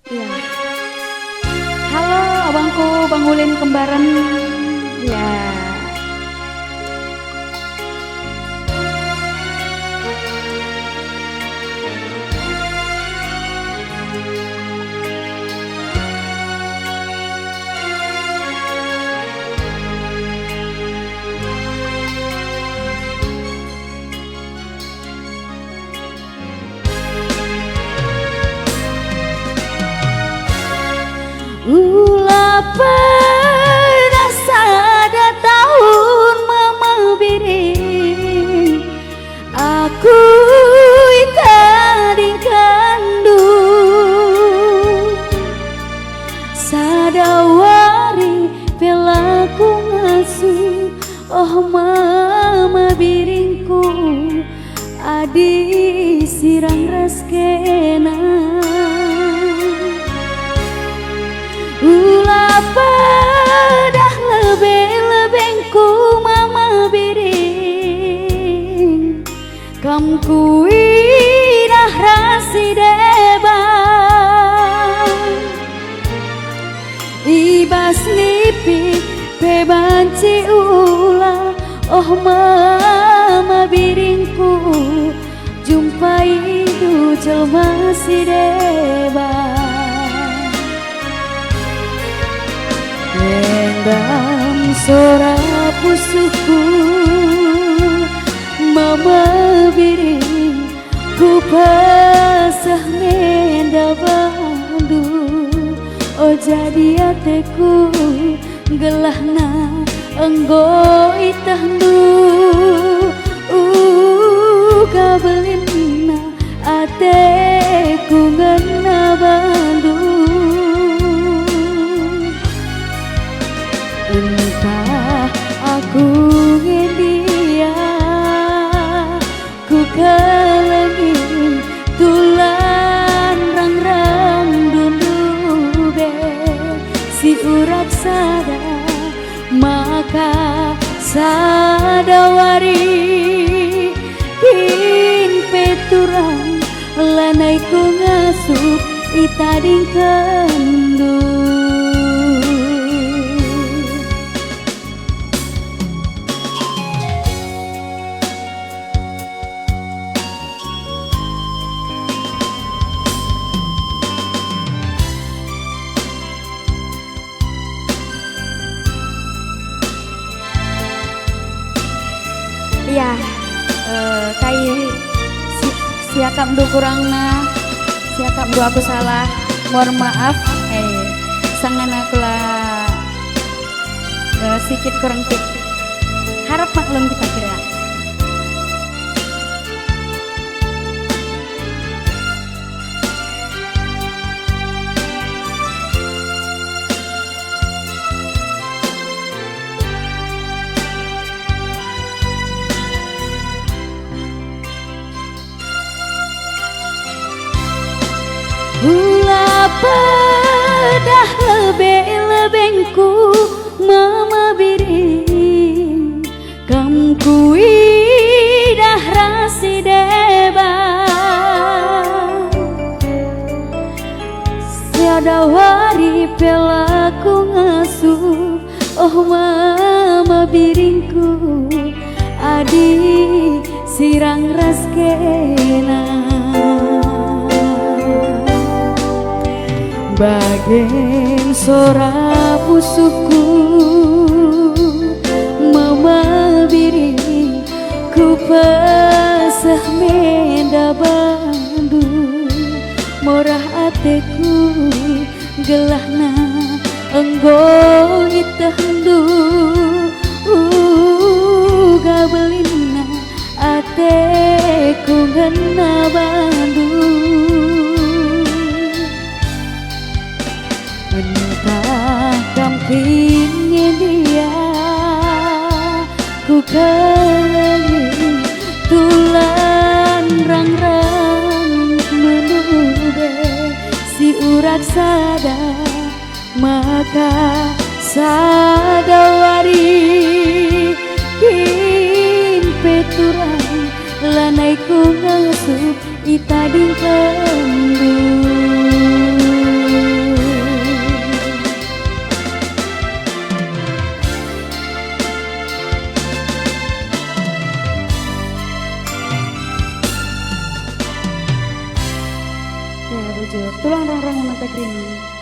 Iya. Halo abangku, Bang Ulin kembaran. Ya. Ulah pernah sada tahun mama biring aku tadi kandu sadawari pelaku ngasuh oh mama biringku adi sirang raskena ulah padah lebeng-lebengku mama biring kam kuinah rasi debang ibas nipi pebanci ulah oh mama biringku jumpai du jelma si debang Endam sora pusuku mama biring ku pasah menda bandu oh jadi ateku gelahna enggo itahdu kabelinna ateku ngena bandu entah aku ngedia ku kalengin tulan rang-rang dundube si urak sada maka sadawari kin peturang lanai ku ngasuh itading kendu Iya, kai siakam du kurangna, siakam du aku salah, mohon maaf, sangan aku lah sikit kurang tik, harap maklum kita kira. Ulah padah lebeng-lebengku mama biring kam kuidah rasi debang siadawari pelaku ngasuh oh mama biringku adi sirang raskena bagen sora pusuku mama biring ku pasah menda bandu morah ateku gelahna enggo itahdu gabelinna ateku ngena bandu entah kampingnya dia ku kelengin tulan rang-rang menube si urat sada maka sadawari kin peturang lanai ku ngasuh itading kendu wujud tulang rang-rang mentek rino.